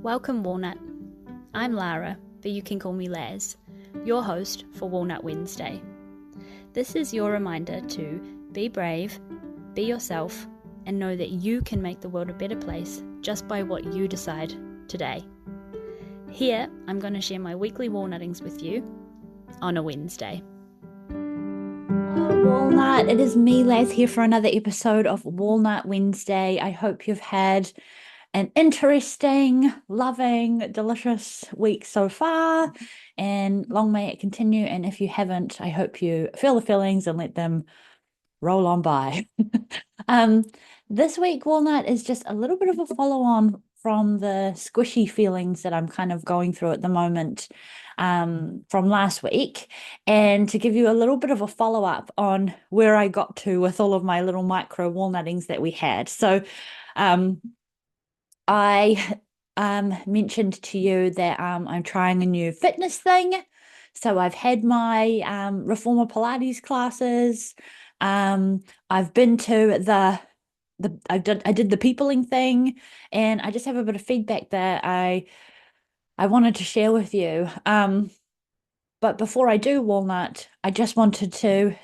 Welcome, Walnut. I'm Lara, but you can call me Laz, your host for Walnut Wednesday. This is your reminder to be brave, be yourself, and know that you can make the world a better place just by what you decide today. Here, I'm going to share my weekly walnuttings with you on a Wednesday. Walnut, it is me, Laz, here for another episode of Walnut Wednesday. I hope you've had an interesting, loving, delicious week so far, and long may it continue. And if you haven't, I hope you feel the feelings and let them roll on by. This week, Walnut is just a little bit of a follow-on from the squishy feelings that I'm kind of going through at the moment from last week, and to give you a little bit of a follow-up on where I got to with all of my little micro walnuttings that we had. So I mentioned to you that I'm trying a new fitness thing. So I've had my reformer Pilates classes. I've been to I did the peopling thing, and I just have a bit of feedback that I wanted to share with you. But before I do, Walnut, I just wanted to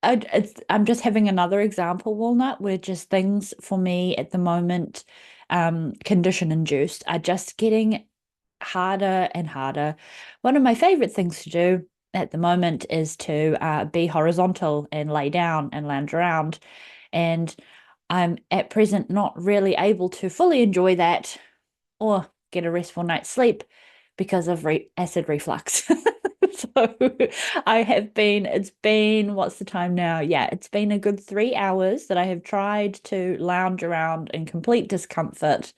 I'm just having another example, Walnut, where just things for me at the moment, condition induced, are just getting harder and harder. One of my favorite things to do at the moment is to be horizontal and lay down and lounge around. And I'm at present not really able to fully enjoy that or get a restful night's sleep because of acid reflux. So it's been, what's the time now? Yeah, it's been a good 3 hours that I have tried to lounge around in complete discomfort,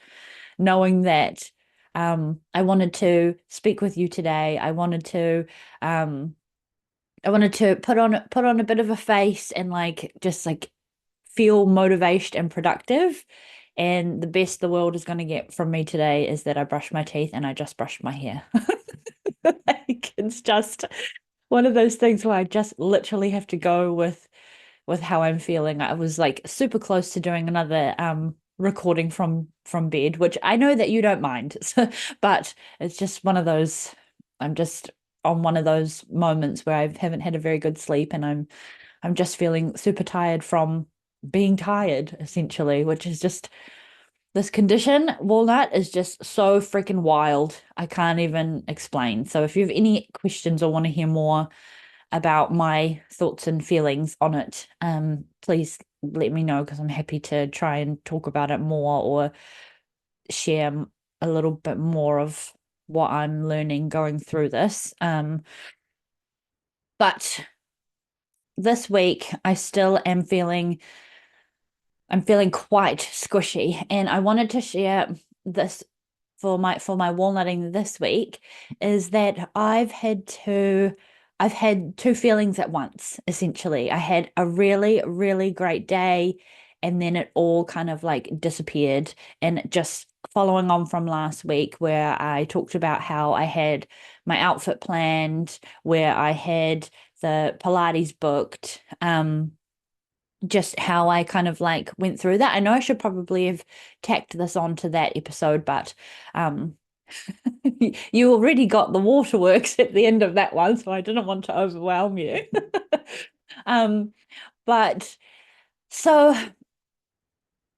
knowing that I wanted to speak with you today. I wanted to put on a bit of a face and just feel motivated and productive. And the best the world is going to get from me today is that I brushed my teeth and I just brushed my hair. It's just one of those things where I just literally have to go with how I'm feeling. I was super close to doing another recording from bed, which I know that you don't mind. But it's just one of those, I'm just on one of those moments where I haven't had a very good sleep, and I'm just feeling super tired from being tired, essentially, which is just, this condition, Walnut, is just so freaking wild. I can't even explain. So if you have any questions or want to hear more about my thoughts and feelings on it, please let me know, because I'm happy to try and talk about it more or share a little bit more of what I'm learning going through this. But this week I still am I'm feeling quite squishy, and I wanted to share this for my walnutting this week, is that I've had two feelings at once, essentially. I had a really, really great day, and then it all kind of disappeared. And just following on from last week, where I talked about how I had my outfit planned, where I had the Pilates booked, just how I kind of went through that. I know I should probably have tacked this onto that episode, but you already got the waterworks at the end of that one, so I didn't want to overwhelm you. But so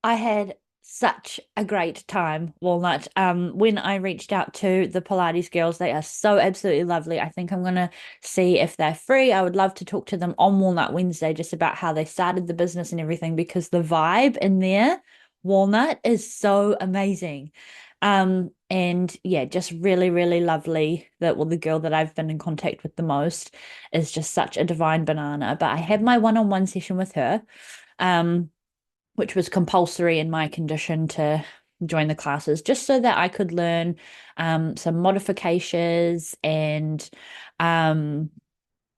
I had such a great time, Walnut. When I reached out to the Pilates girls, they are so absolutely lovely. I think I'm gonna see if they're free. I would love to talk to them on Walnut Wednesday just about how they started the business and everything, because the vibe in there, Walnut, is so amazing. And yeah, just really, really lovely. The girl that I've been in contact with the most is just such a divine banana. But I had my one-on-one session with her. Which was compulsory in my condition to join the classes, just so that I could learn some modifications and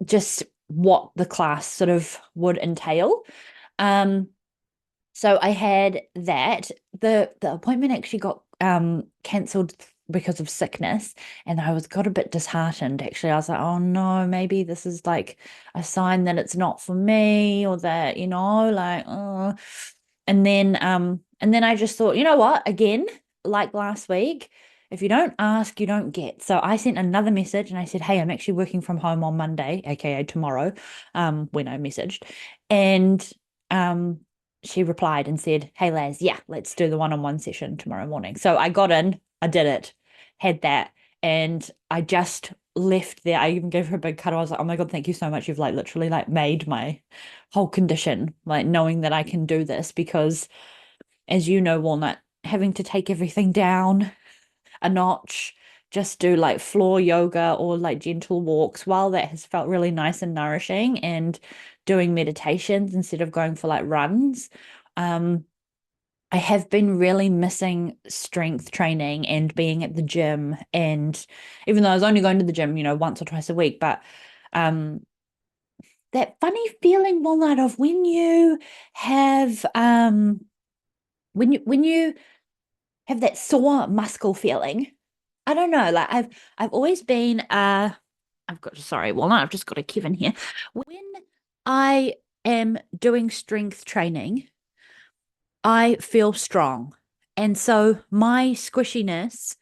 just what the class sort of would entail. So I had that. The appointment actually got cancelled because of sickness, and I got a bit disheartened, actually. I was like, oh no, maybe this is a sign that it's not for me, or that, oh. And then I just thought, you know what? Again, like last week, if you don't ask, you don't get. So I sent another message and I said, hey, I'm actually working from home on Monday, aka tomorrow, when I messaged. And um she replied and said, hey Laz, yeah, let's do the one-on-one session tomorrow morning. So I got in, I did it, had that, and I just left there. I even gave her a big cuddle. I was like, oh my God, thank you so much. You've like literally like made my whole condition, like knowing that I can do this because, as you know, Walnut, having to take everything down a notch, just do like floor yoga or like gentle walks, while that has felt really nice and nourishing, and doing meditations instead of going for like runs. I have been really missing strength training and being at the gym. And even though I was only going to the gym, once or twice a week, but that funny feeling, Walnut, of when you have when you have that sore muscle feeling. I don't know, like I've always been I've got sorry, Walnut, I've just got a Kevin here. When I am doing strength training, I feel strong. And so my squishiness,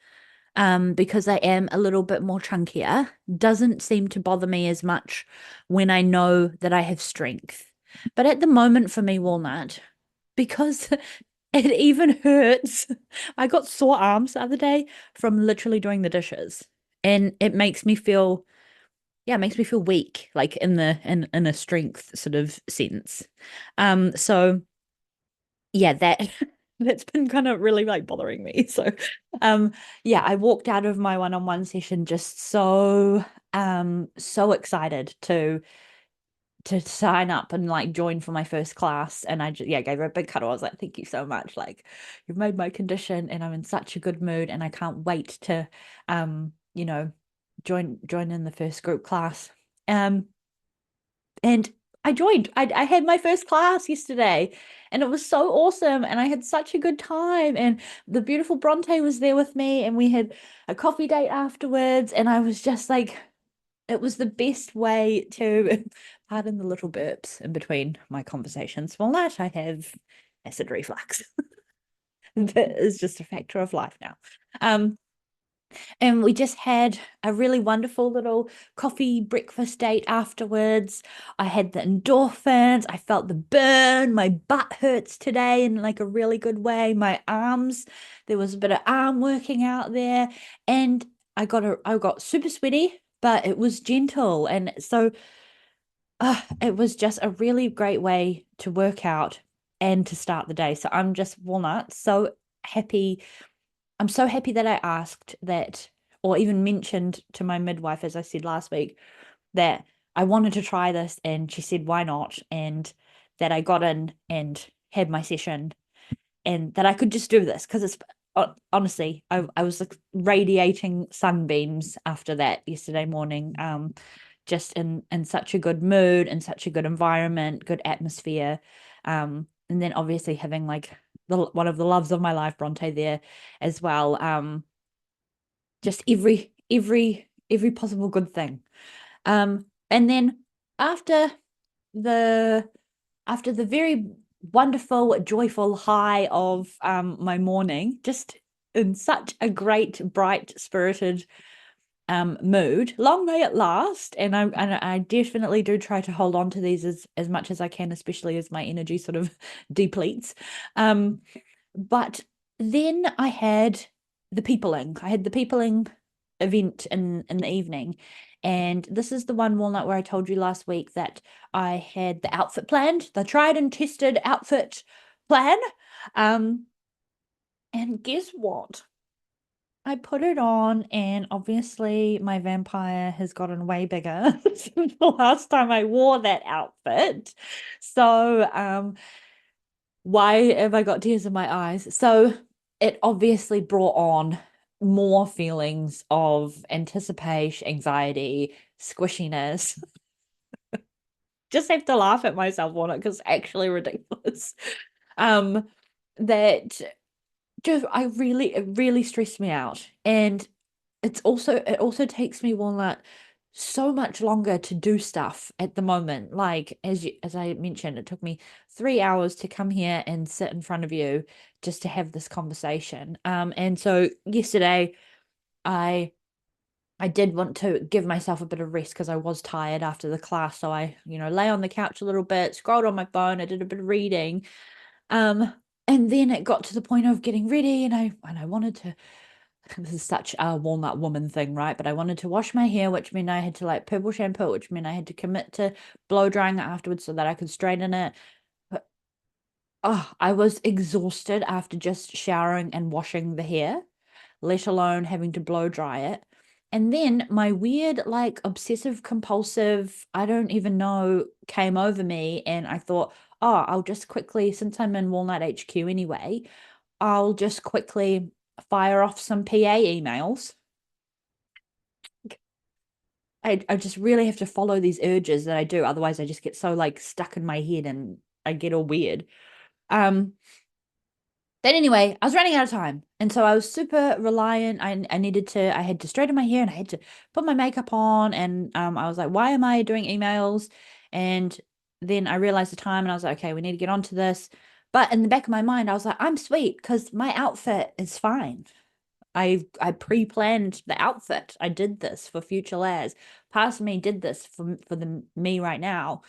because I am a little bit more chunkier, doesn't seem to bother me as much when I know that I have strength. But at the moment for me, Walnut, because it even hurts. I got sore arms the other day from literally doing the dishes. And it makes me feel, yeah, it makes me feel weak, like in a strength sort of sense. So yeah, that that's been kind of really like bothering me. So um yeah, I walked out of my one-on-one session just so excited to sign up and like join for my first class. And I just, yeah, gave her a big cuddle. I was like, thank you so much. Like, you've made my condition and I'm in such a good mood and I can't wait to you know join in the first group class. And I joined. I had my first class yesterday and it was so awesome and I had such a good time, and the beautiful Bronte was there with me and we had a coffee date afterwards, and I was just like, it was the best way to, pardon the little burps in between my conversations. Well, that I have acid reflux. That is just a factor of life now. Um, and we just had a really wonderful little coffee breakfast date afterwards. I had the endorphins. I felt the burn. My butt hurts today in like a really good way. My arms, there was a bit of arm working out there. And I got super sweaty, but it was gentle. And so it was just a really great way to work out and to start the day. So I'm just, Walnut, so happy. I'm so happy that I asked that, or even mentioned to my midwife, as I said last week, that I wanted to try this, and she said, why not? And that I got in and had my session, and that I could just do this because it's honestly, I was like radiating sunbeams after that yesterday morning. Just in such a good mood and such a good environment, good atmosphere. And then obviously having like one of the loves of my life, Bronte, there as well. Just every possible good thing. And then after the very wonderful, joyful high of my morning, just in such a great, bright spirited mood. Long may it last, and I definitely do try to hold on to these as much as I can, especially as my energy sort of depletes. But then I had the peopling. I had the peopling event in the evening. And this is the one, Walnut, where I told you last week that I had the outfit planned, the tried and tested outfit plan. And guess what? I put it on, and obviously my vampire has gotten way bigger since the last time I wore that outfit. So, why have I got tears in my eyes? So, it obviously brought on more feelings of anticipation, anxiety, squishiness. Just have to laugh at myself on it because it's actually ridiculous. Um, that just it really stressed me out. And it also takes me, Walnut, so much longer to do stuff at the moment. Like as I mentioned, it took me 3 hours to come here and sit in front of you just to have this conversation. And so yesterday I did want to give myself a bit of rest because I was tired after the class. So I, lay on the couch a little bit, scrolled on my phone, I did a bit of reading. And then it got to the point of getting ready and I wanted to, this is such a walnut woman thing, right? But I wanted to wash my hair, which meant I had to like purple shampoo, which meant I had to commit to blow drying it afterwards so that I could straighten it. But I was exhausted after just showering and washing the hair, let alone having to blow dry it. And then my weird, like obsessive compulsive, I don't even know, came over me. And I thought, oh, I'll just quickly, since I'm in Walnut HQ anyway, I'll just quickly fire off some PA emails. I just really have to follow these urges that I do. Otherwise, I just get so like stuck in my head and I get all weird. Um, But anyway, I was running out of time. And so I was super reliant. I had to straighten my hair and I had to put my makeup on. And I was like, why am I doing emails? And then I realized the time and I was like, okay, we need to get onto this. But in the back of my mind, I was like, I'm sweet because my outfit is fine. I pre-planned the outfit. I did this for future Laz. Past me did this for the me right now.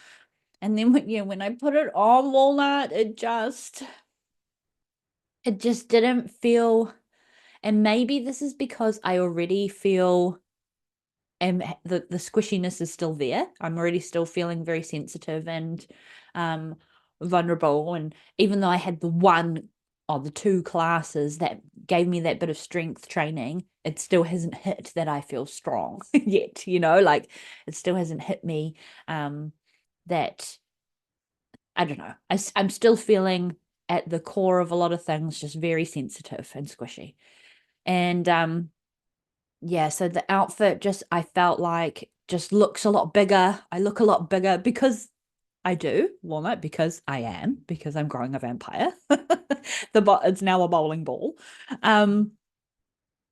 And then when I put it on Walnut, it just didn't feel, and maybe this is because I already feel and the squishiness is still there. I'm already still feeling very sensitive and vulnerable. And even though I had the two classes that gave me that bit of strength training, it still hasn't hit that I feel strong yet, like it still hasn't hit me that I don't know. I'm still feeling at the core of a lot of things just very sensitive and squishy. And yeah, so the outfit just I felt like just looks a lot bigger. I look a lot bigger because I do, Walnut, because I'm growing a vampire. It's now a bowling ball. Um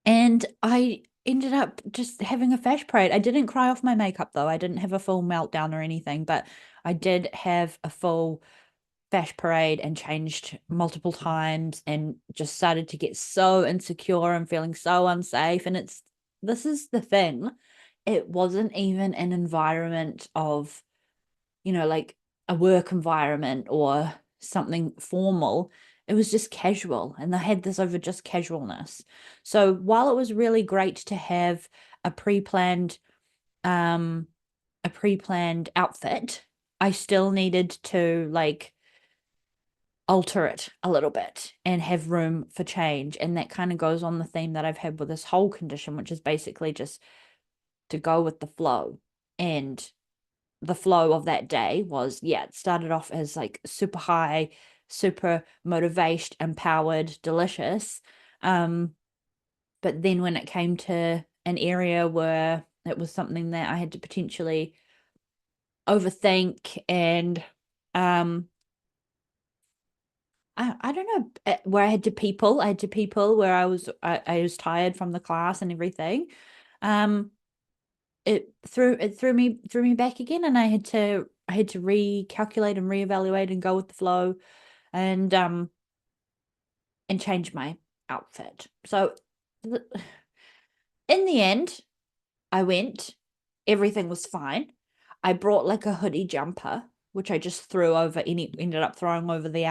and I ended up just having a fash parade. I didn't cry off my makeup though. I didn't have a full meltdown or anything, but I did have a full fash parade and changed multiple times and just started to get so insecure and feeling so unsafe. And this is the thing. It wasn't even an environment of, like a work environment or something formal. It was just casual. And I had this over just casualness. So while it was really great to have a pre-planned, um, a pre-planned outfit, I still needed to like alter it a little bit and have room for change. And that kind of goes on the theme that I've had with this whole condition, which is basically just to go with the flow. And the flow of that day was, yeah, it started off as like super high, super motivated, empowered, delicious. But then when it came to an area where it was something that I had to potentially overthink and I don't know where I had to people where I was tired from the class and everything. Um, it threw me back again, and I had to recalculate and reevaluate and go with the flow, and change my outfit. So in the end, I went. Everything was fine. I brought like a hoodie jumper, which I just ended up throwing over the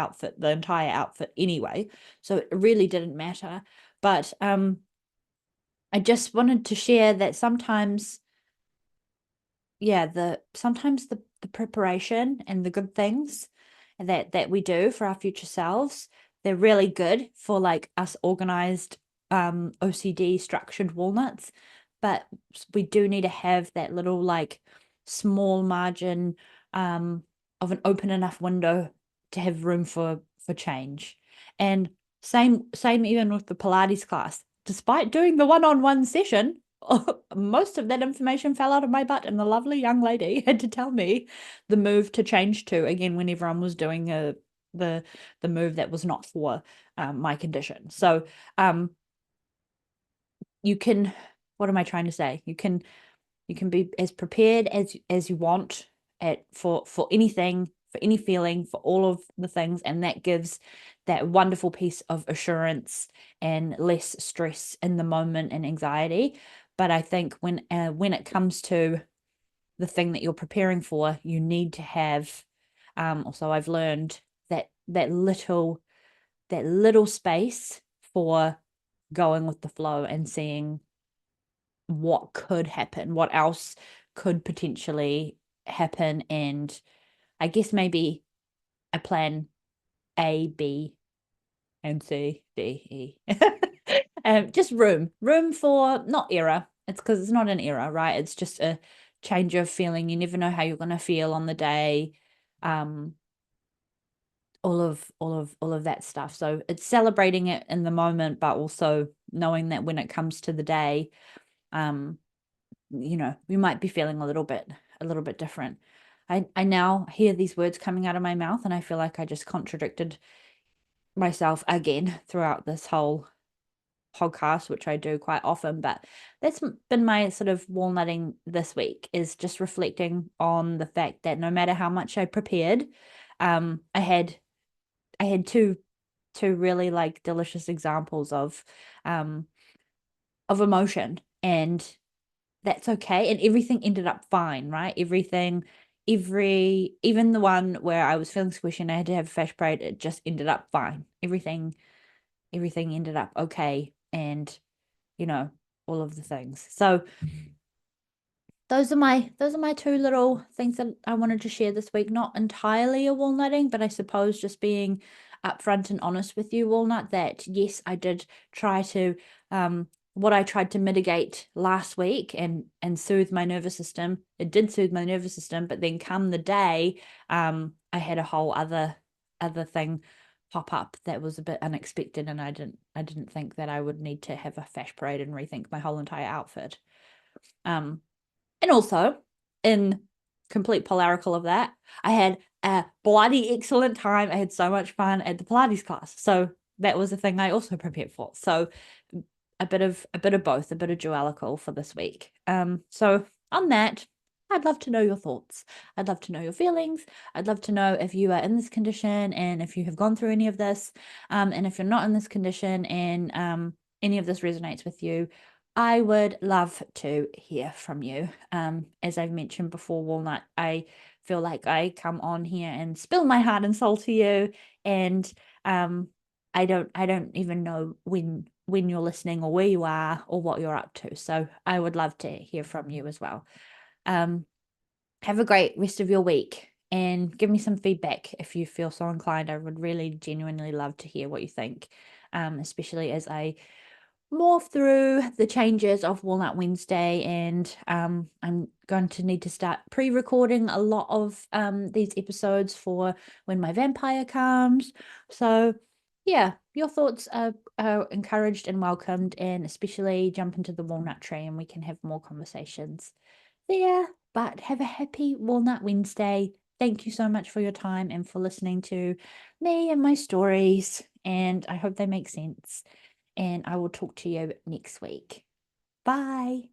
entire outfit anyway. So it really didn't matter. But I just wanted to share that sometimes, yeah, sometimes the preparation and the good things that we do for our future selves, they're really good for like us organized OCD structured walnuts, but we do need to have that little like small margin of an open enough window to have room for change. And same even with the Pilates class. Despite doing the one-on-one session, most of that information fell out of my butt, and the lovely young lady had to tell me the move to change to again when everyone was doing the move that was not for my condition. So you can, what am I trying to say? You can You can be as prepared as you want for anything, for any feeling, for all of the things, and that gives that wonderful piece of assurance and less stress in the moment and anxiety. But I think when it comes to the thing that you're preparing for, you need to have, also I've learned that little space for going with the flow and seeing what could happen, what else could potentially happen, and I guess maybe a plan A, B, and C, D, E. Just room for not error. It's because it's not an error, right? It's just a change of feeling. You never know how you're going to feel on the day. All of that stuff. So it's celebrating it in the moment, but also knowing that when it comes to the day, we might be feeling a little bit different. I now hear these words coming out of my mouth, and I feel like I just contradicted myself again throughout this whole podcast, which I do quite often. But that's been my sort of walnutting this week, is just reflecting on the fact that no matter how much I prepared, I had two really like delicious examples of emotion, and that's okay. And everything ended up fine, right? Even the one where I was feeling squishy and I had to have a flash parade, it just ended up fine. Everything ended up okay, and all of the things. So those are my two little things that I wanted to share this week. Not entirely a walnutting, but I suppose just being upfront and honest with you, Walnut, that yes, I did try to what I tried to mitigate last week and soothe my nervous system. It did soothe my nervous system, but then come the day, I had a whole other thing pop up that was a bit unexpected, and I didn't think that I would need to have a fash parade and rethink my whole entire outfit. And also, in complete polarical of that, I had a bloody excellent time. I had so much fun at the Pilates class. So that was a thing I also prepared for. So a bit of both, a bit of dualical for this week. So on that, I'd love to know your thoughts. I'd love to know your feelings. I'd love to know if you are in this condition and if you have gone through any of this. And if you're not in this condition and any of this resonates with you, I would love to hear from you. As I've mentioned before, Walnut, I feel like I come on here and spill my heart and soul to you, and I don't even know when you're listening or where you are or what you're up to. So I would love to hear from you as well. Have a great rest of your week and give me some feedback if you feel so inclined. I would really genuinely love to hear what you think, especially as I morph through the changes of Walnut Wednesday, and I'm going to need to start pre-recording a lot of these episodes for when my vampire comes. So yeah, your thoughts are encouraged and welcomed, and especially jump into the walnut tree and we can have more conversations there. But have a happy Walnut Wednesday. Thank you so much for your time and for listening to me and my stories, and I hope they make sense. And I will talk to you next week. Bye.